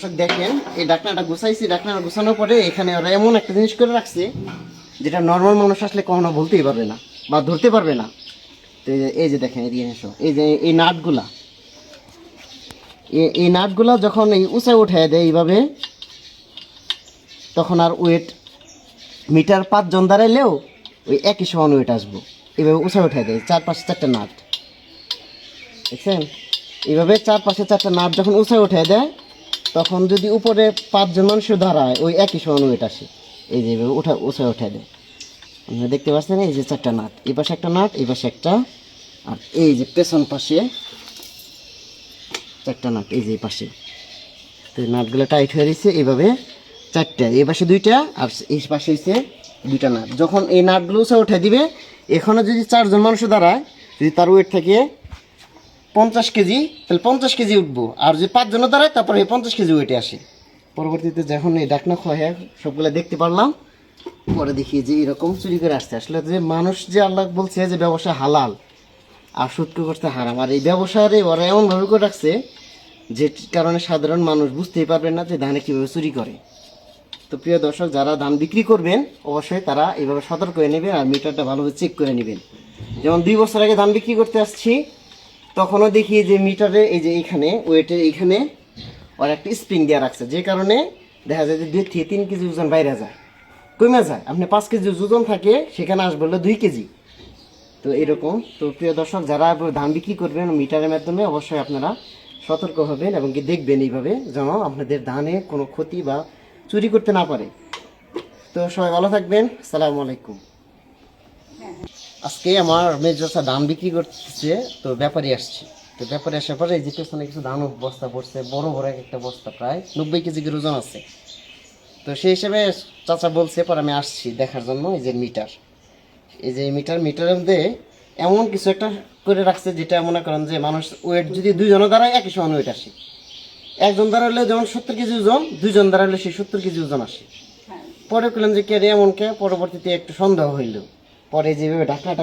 দর্শক দেখেন এই ডাকনাটা গুছাইছি, ডাকনাটা গুছানোর পরে এখানে ওরা এমন একটা জিনিস করে রাখছে যেটা নর্মাল মানুষ আসলে কখনো বলতেই পারবে না বা ধরতে পারবে না। তো এই যে দেখেন এদিকে এসো, এই যে এই নাটগুলা, এই নাটগুলা যখন এই উঁচায় উঠায় দেয় এইভাবে, তখন আর ওয়েট মিটার 5 জন দাঁড়াইলেও ওই একই সমান ওয়েট আসবো। এইভাবে উঁচায় উঠায় দেয় 4-5-4টা নাট, দেখছেন? এইভাবে 4-5-4টা নাট যখন উঁচায় উঠায় দেয়, তখন যদি উপরে 5 জন মানুষের দাঁড়ায় ওই একই সমান ওয়েট আসে। এই যে এইভাবে উঁচায় উঠায় দেয়, আপনারা দেখতে পাচ্ছেন। এই যে 4টা নাট, এই পাশে একটা নাট, এই পাশে একটা, আর এই যে পেছন পাশে 4টা নাট, এই যে এই পাশে। তো নাটগুলো টাইট হয়ে রয়েছে এইভাবে 4টা, এই পাশে 2টা আর এই পাশে হচ্ছে 2টা নাট। যখন এই নাটগুলো উঁচা উঠে দিবে, এখানে যদি 4 জন মানুষের দাঁড়ায়, যদি তার ওয়েট থাকে 50 কেজি, তাহলে 50 কেজি উঠবো। আর যদি 5 জনের দাঁড়ায়, তারপরে এই 50 কেজি ওয়েটে আসে। পরবর্তীতে যখন এই ডাকনা খোয়া সবগুলো দেখতে পারলাম, পরে দেখি যে এরকম চুরি করে আসছে। আসলে যে মানুষ যে আল্লাহ বলছে যে ব্যবসা হালাল আর সুদ করতে হারাম, আর এই ব্যবসারে ওরা এমনভাবে করে রাখছে যে কারণে সাধারণ মানুষ বুঝতেই পারবে না যে ধানে কীভাবে চুরি করে। তো প্রিয় দর্শক, যারা ধান বিক্রি করবেন অবশ্যই তারা এইভাবে সতর্ক হয়ে নেবেন আর মিটারটা ভালোভাবে চেক করে নেবেন। যেমন 2 বছর আগে ধান বিক্রি করতে আসছি, তখনও দেখি যে মিটারে এই যে এইখানে ওয়েটের এইখানে ওর একটা স্প্রিং দেওয়া রাখছে, যে কারণে দেখা যায় যে 2 থেকে 3 কেজি ওজন বাইরে যায়, কমে যায়। আপনি 5 কেজি ওজন থাকে, সেখানে আসবে হলো 2 কেজি। তো এরকম। তো প্রিয় দর্শক, যারা ধান বিক্রি করবেন মিটারের মাধ্যমে, অবশ্যই আপনারা সতর্ক হবেন এবং কি দেখবেন এইভাবে যেন আপনাদের ধানে কোনো ক্ষতি বা চুরি করতে না পারে। তো সবাই ভালো থাকবেন, আসসালামু আলাইকুম। আজকে আমার মেজর ধান বিক্রি করতেছে, তো ব্যাপারী আসছে। তো ব্যাপারী আসার পরে এই যে পেছনে কিছু ধান বস্তা পড়ছে, বড় বড় একটা বস্তা, প্রায় 90 কেজি ওজন আছে। তো সেই হিসেবে চাচা বলছে, পরে আমি আসছি দেখার জন্য। এই যে মিটার, এই যে মিটারের মধ্যে এমন কিছু একটা করে রাখছে যেটা মনে করেন যে মানুষ ওয়েট যদি 2 জনের দাঁড়ায় একই সমান ওয়েট আসে। 1 জন দাঁড়ালে যেমন 70 কেজি ওজন, 2 জন দাঁড়ালে সেই 70 কেজি ওজন আসে। পরে বললাম যে কে রে এমন কে, পরবর্তীতে একটু সন্দেহ হইল। পরে যেভাবে ঢাকনাটা